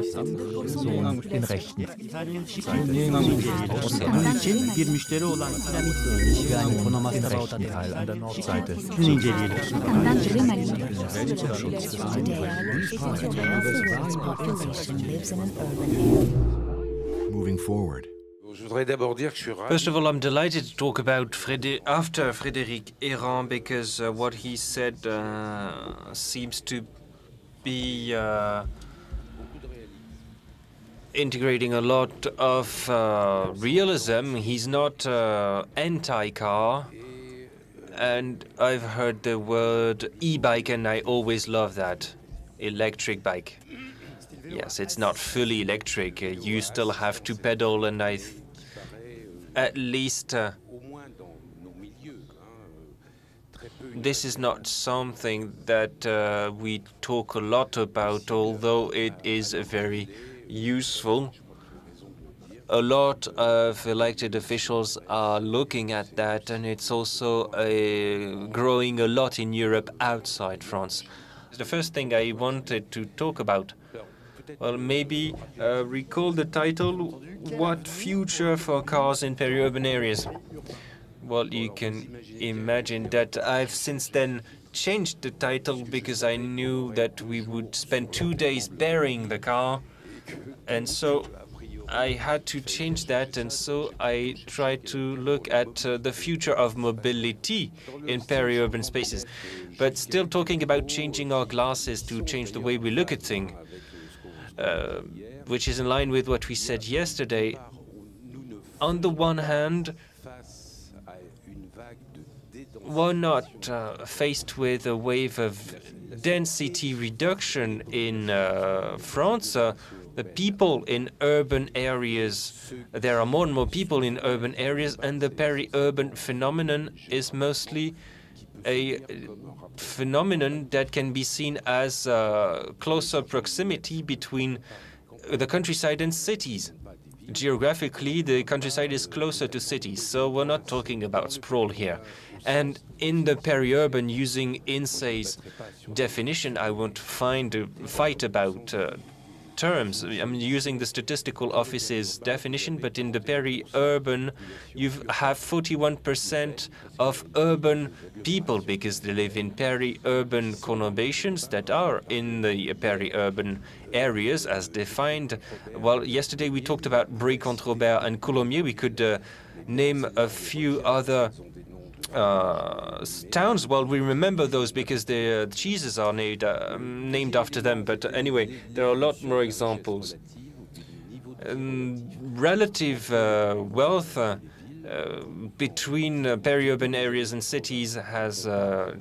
den Rechten. Bir müşteri olan Für einen rechten Teil an der Nordseite. Moving forward. First of all, I'm delighted to talk about after Frédéric Errand because what he said seems to be integrating a lot of realism. He's not anti-car, and I've heard the word e-bike, and I always love that. Electric bike. Yes, it's not fully electric. You still have to pedal, and at least this is not something that we talk a lot about, although it is very useful. A lot of elected officials are looking at that, and it's also growing a lot in Europe outside France. The first thing I wanted to talk about, well, maybe recall the title, What Future for Cars in Peri-urban Areas? Well, you can imagine that I've since then changed the title because I knew that we would spend 2 days burying the car, and so I had to change that, and so I tried to look at the future of mobility in peri-urban spaces. But still talking about changing our glasses to change the way we look at things, which is in line with what we said yesterday. On the one hand, we're not faced with a wave of density reduction in France. The people in urban areas, there are more and more people in urban areas, and the peri-urban phenomenon is mostly a phenomenon that can be seen as closer proximity between the countryside and cities. Geographically, the countryside is closer to cities, so we're not talking about sprawl here. And in the peri-urban, using INSEE's definition, I won't fight about terms. I'm using the statistical office's definition, but in the peri-urban, you have 41% of urban people because they live in peri-urban conurbations that are in the peri-urban areas as defined. Well, yesterday we talked about Brie-Comte-Robert and Coulommiers. We could name a few other towns. Well, we remember those because the cheeses are named after them. But anyway, there are a lot more examples. Relative wealth between peri-urban areas and cities has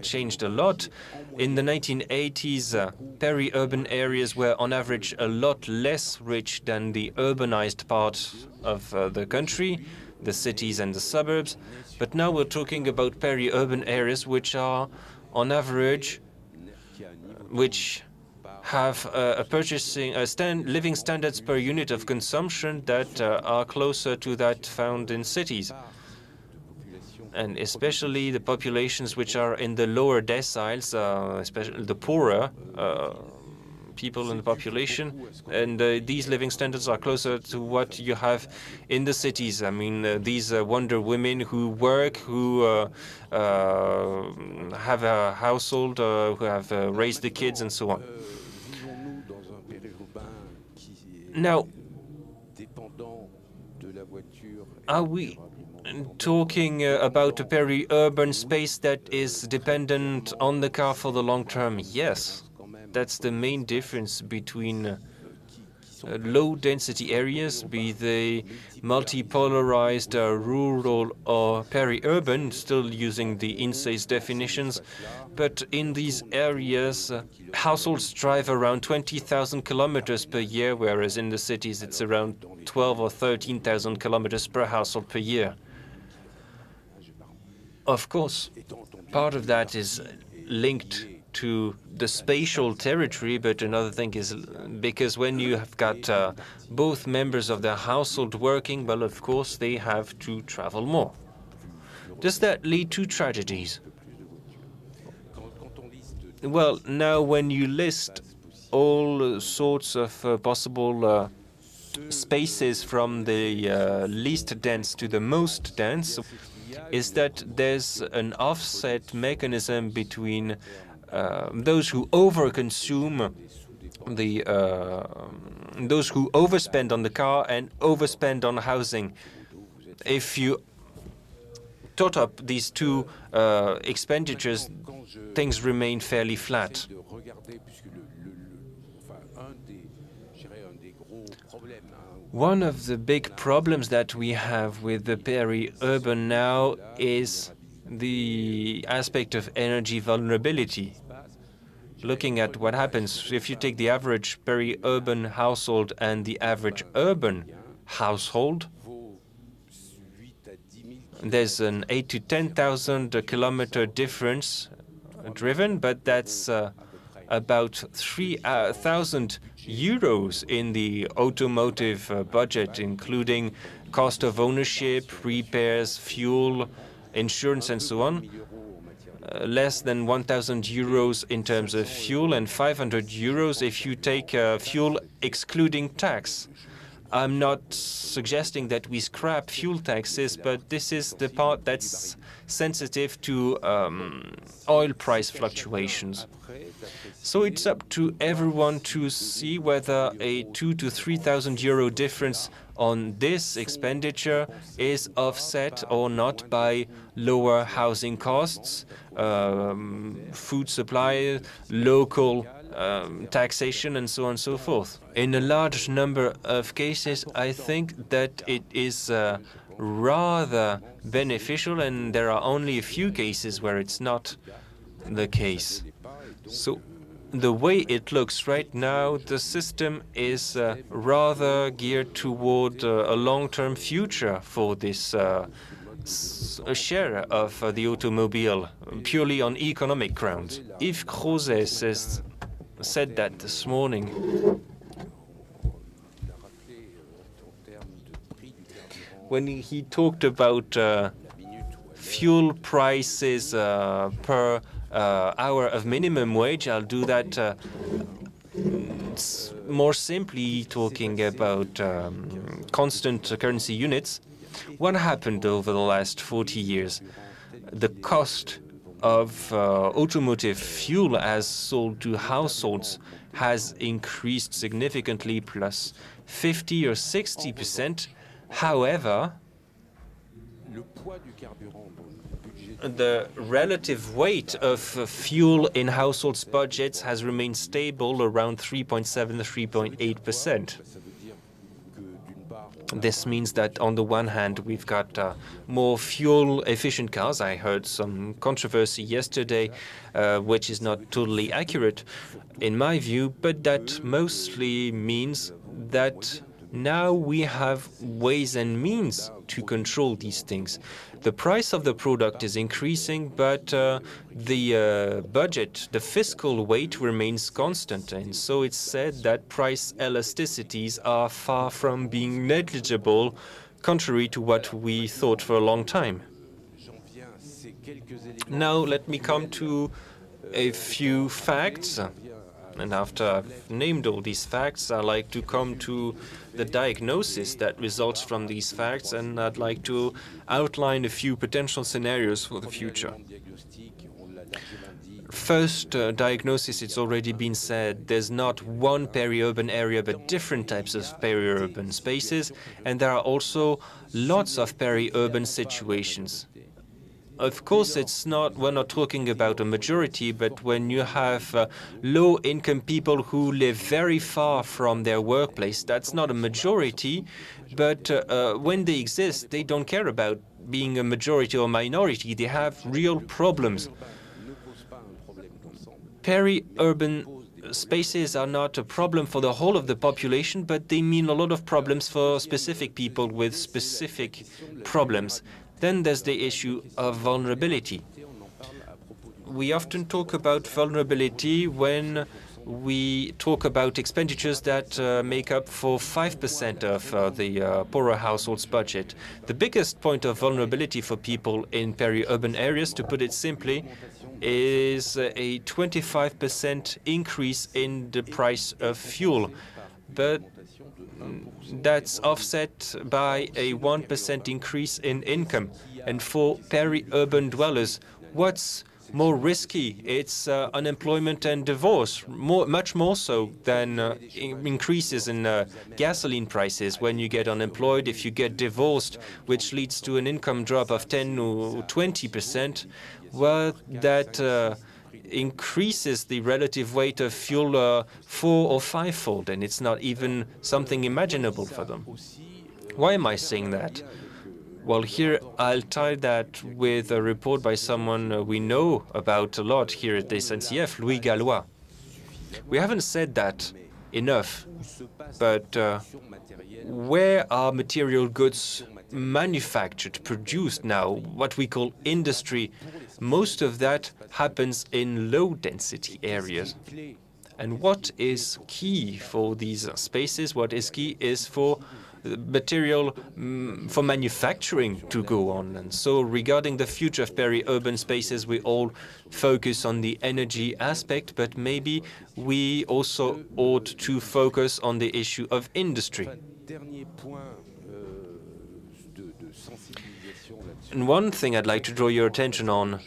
changed a lot. In the 1980s, peri-urban areas were on average a lot less rich than the urbanized part of the country, the cities and the suburbs. But now we're talking about peri-urban areas which are, on average, which have living standards per unit of consumption that are closer to that found in cities. And especially the populations which are in the lower deciles, especially the poorer people in the population, and these living standards are closer to what you have in the cities. I mean, these wonder women who work, who have a household, who have raised the kids, and so on. Now, are we talking about a peri-urban space that is dependent on the car for the long term? Yes. That's the main difference between low-density areas, be they multipolarized, rural, or peri-urban, still using the INSEE's definitions. But in these areas, households drive around 20,000 kilometers per year, whereas in the cities it's around 12 or 13,000 kilometers per household per year. Of course, part of that is linked to the spatial territory, but another thing is because when you have got both members of the household working, well, of course, they have to travel more. Does that lead to tragedies? Well, now when you list all sorts of possible spaces from the least dense to the most dense, is that there's an offset mechanism between those who overconsume those who overspend on the car and overspend on housing. If you tot up these two expenditures, things remain fairly flat. One of the big problems that we have with the peri-urban now is the aspect of energy vulnerability. Looking at what happens if you take the average peri-urban household and the average urban household, there's an 8,000 to 10,000 kilometer difference driven, but that's about 3,000 euros in the automotive budget, including cost of ownership, repairs, fuel, insurance, and so on. Less than 1,000 euros in terms of fuel, and 500 euros if you take fuel excluding tax. I'm not suggesting that we scrap fuel taxes, but this is the part that's sensitive to oil price fluctuations. So it's up to everyone to see whether a 2,000 to 3,000 euro difference on this expenditure is offset or not by lower housing costs, food supply, local taxation, and so on and so forth. In a large number of cases, I think that it is rather beneficial, and there are only a few cases where it's not the case. So the way it looks right now, the system is rather geared toward a long-term future for this share of the automobile, purely on economic grounds. Yves Crozet said that this morning. When he talked about fuel prices per hour of minimum wage, I'll do that more simply, talking about constant currency units. What happened over the last 40 years? The cost of automotive fuel as sold to households has increased significantly, plus 50 or 60%. However, the relative weight of fuel in households' budgets has remained stable around 3.7 to 3.8%. This means that on the one hand, we've got more fuel-efficient cars. I heard some controversy yesterday, which is not totally accurate in my view, but that mostly means that now we have ways and means to control these things. The price of the product is increasing, but the budget, the fiscal weight remains constant. And so it's said that price elasticities are far from being negligible, contrary to what we thought for a long time. Now let me come to a few facts. And after I've named all these facts, I'd like to come to the diagnosis that results from these facts, and I'd like to outline a few potential scenarios for the future. First diagnosis, it's already been said, there's not one peri-urban area, but different types of peri-urban spaces, and there are also lots of peri-urban situations. Of course, we're not talking about a majority, but when you have low-income people who live very far from their workplace, that's not a majority, but when they exist, they don't care about being a majority or minority. They have real problems. Peri-urban spaces are not a problem for the whole of the population, but they mean a lot of problems for specific people with specific problems. Then there's the issue of vulnerability. We often talk about vulnerability when we talk about expenditures that make up for 5% of the poorer households' budget. The biggest point of vulnerability for people in peri-urban areas, to put it simply, is a 25% increase in the price of fuel. But that's offset by a 1% increase in income. And for peri-urban dwellers, what's more risky? It's unemployment and divorce, much more so than increases in gasoline prices. When you get unemployed, if you get divorced, which leads to an income drop of 10 or 20%, well, that increases the relative weight of fuel 4 or 5-fold, and it's not even something imaginable for them. Why am I saying that? Well, here I'll tie that with a report by someone we know about a lot here at the SNCF, Louis Gallois. We haven't said that enough, but where are material goods manufactured, produced now, what we call industry? Most of that happens in low-density areas. And what is key for these spaces, what is key is for material for manufacturing to go on. And so regarding the future of peri-urban spaces, we all focus on the energy aspect, but maybe we also ought to focus on the issue of industry. And one thing I'd like to draw your attention on,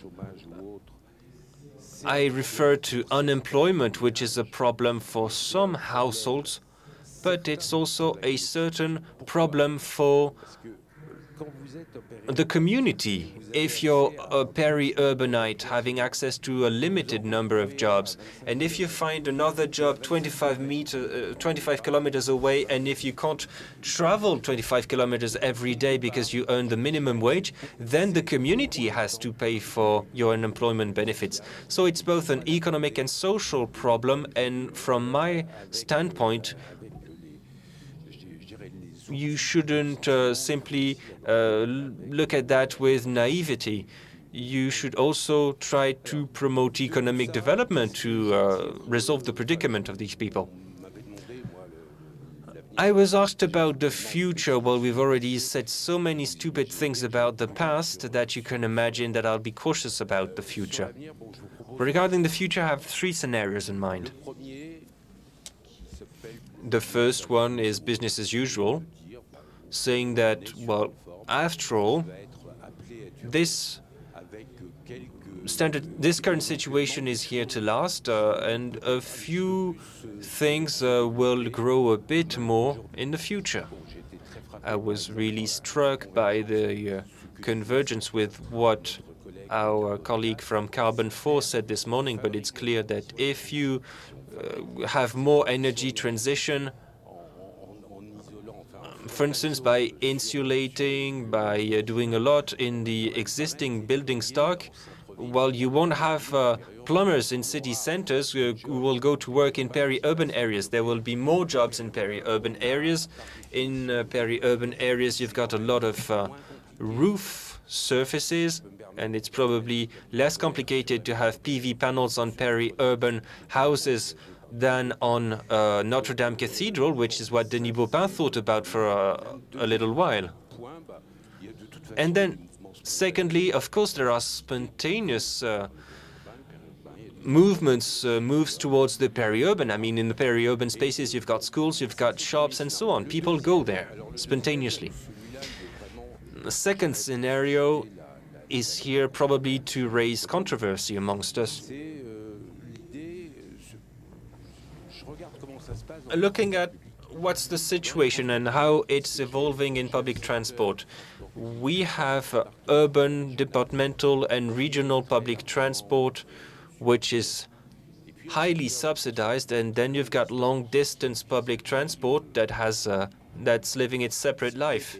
I refer to unemployment, which is a problem for some households, but it's also a certain problem for the community. If you're a peri-urbanite having access to a limited number of jobs, and if you find another job 25 kilometers away, and if you can't travel 25 kilometers every day because you earn the minimum wage, then the community has to pay for your unemployment benefits. So it's both an economic and social problem, and from my standpoint, you shouldn't simply look at that with naivety. You should also try to promote economic development to resolve the predicament of these people. I was asked about the future. Well, we've already said so many stupid things about the past that you can imagine that I'll be cautious about the future. Regarding the future, I have 3 scenarios in mind. The first one is business as usual, saying that, well, after all, this current situation is here to last, and a few things will grow a bit more in the future. I was really struck by the convergence with what our colleague from Carbon 4 said this morning, but it's clear that if you have more energy transition, for instance, by insulating, by doing a lot in the existing building stock, well, you won't have plumbers in city centers who will go to work in peri-urban areas. There will be more jobs in peri-urban areas. In peri-urban areas, you've got a lot of roof surfaces, and it's probably less complicated to have PV panels on peri-urban houses than on Notre Dame Cathedral, which is what Denis Baupin thought about for a little while. And then, secondly, of course, there are spontaneous moves towards the peri-urban. I mean, in the peri-urban spaces, you've got schools, you've got shops, and so on. People go there spontaneously. The second scenario is here probably to raise controversy amongst us. Looking at what's the situation and how it's evolving in public transport, we have urban, departmental, and regional public transport, which is highly subsidized, and then you've got long-distance public transport that has that's living its separate life.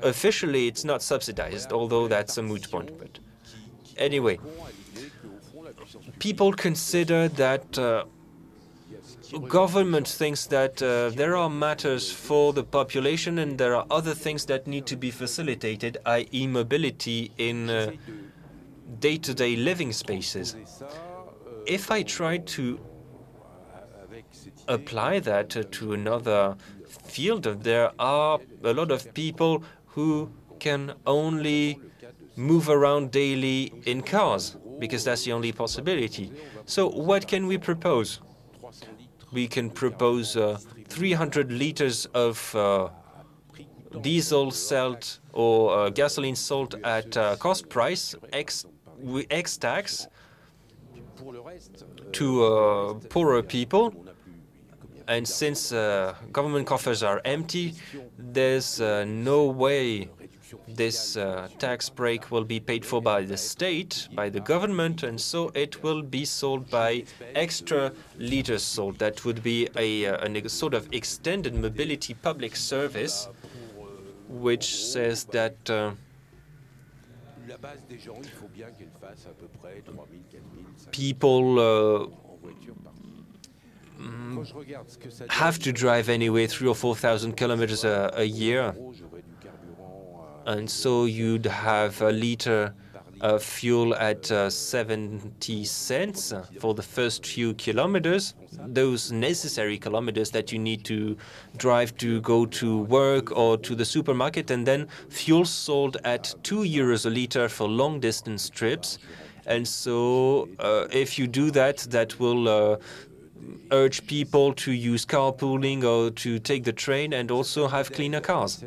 Officially, it's not subsidized, although that's a moot point. But anyway, people consider that government thinks that there are matters for the population and there are other things that need to be facilitated, i.e. mobility in day-to-day living spaces. If I try to apply that to another field, there are a lot of people who can only move around daily in cars. because that's the only possibility. So what can we propose? We can propose 300 liters of diesel sold or gasoline sold at cost price, ex tax, to poorer people. And since government coffers are empty, there's no way this tax break will be paid for by the state, by the government, and so it will be sold by extra liters sold. That would be a sort of extended mobility public service, which says that people have to drive anyway 3,000 or 4,000 kilometers a year. And so you'd have a liter of fuel at 70 cents for the first few kilometers, those necessary kilometers that you need to drive to go to work or to the supermarket, and then fuel sold at 2 euros a liter for long-distance trips. And so if you do that, that will urge people to use carpooling or to take the train and also have cleaner cars.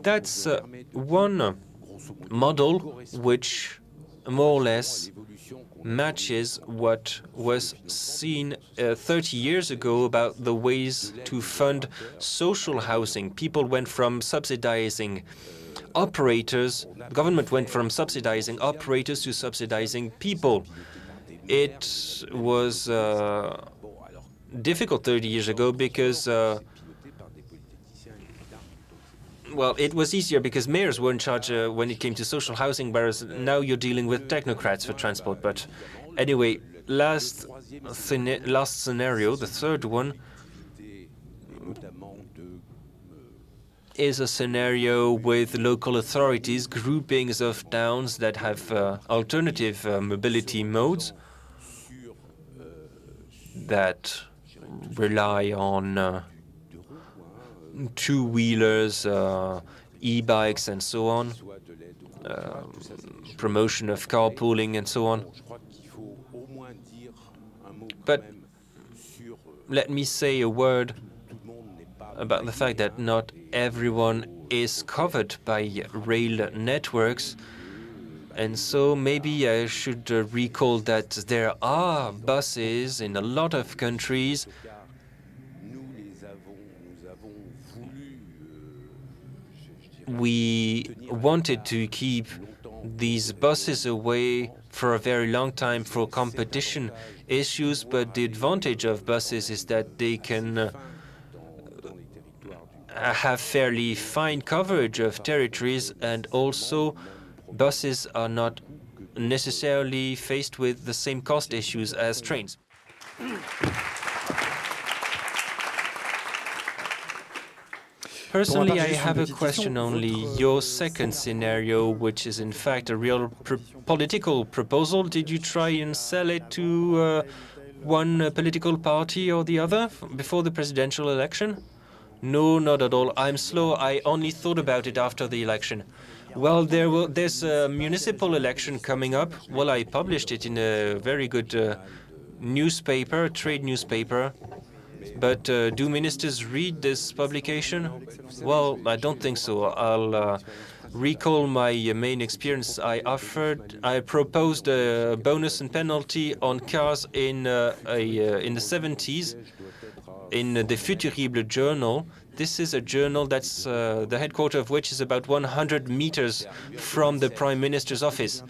That's one model which more or less matches what was seen 30 years ago about the ways to fund social housing. People went from subsidizing operators, the government went from subsidizing operators to subsidizing people. It was difficult 30 years ago because well, it was easier because mayors were in charge when it came to social housing, whereas now you're dealing with technocrats for transport. But anyway, last scenario, the third one, is a scenario with local authorities, groupings of towns that have alternative mobility modes that rely on two-wheelers, e-bikes, and so on, promotion of carpooling, and so on. But let me say a word about the fact that not everyone is covered by rail networks. And so maybe I should recall that there are buses in a lot of countries. We wanted to keep these buses away for a very long time for competition issues, but the advantage of buses is that they can have fairly fine coverage of territories, and also buses are not necessarily faced with the same cost issues as trains. Personally, I have a question only. Your second scenario, which is in fact a real political proposal, did you try and sell it to one political party or the other before the presidential election? No, not at all. I'm slow. I only thought about it after the election. Well, there's a municipal election coming up. Well, I published it in a very good newspaper, trade newspaper. But do ministers read this publication? Well, I don't think so. I'll recall my main experience. I proposed a bonus and penalty on cars in the 70s in the Peri-urban journal. This is a journal that's the headquarters of which is about 100 meters from the Prime Minister's office.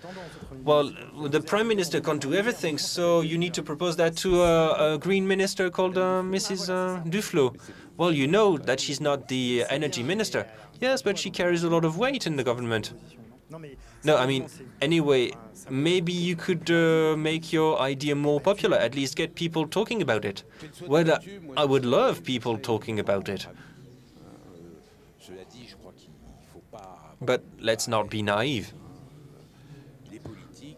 Well, the Prime Minister can't do everything, so you need to propose that to a Green Minister called Mrs. Duflo. Well, you know that she's not the Energy Minister. Yes, but she carries a lot of weight in the government. No, I mean, anyway, maybe you could make your idea more popular, at least get people talking about it. Well, I would love people talking about it. But let's not be naive.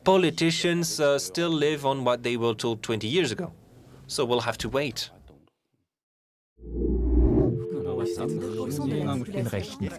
Politicians still live on what they were told 20 years ago. So we'll have to wait. Den Rechten.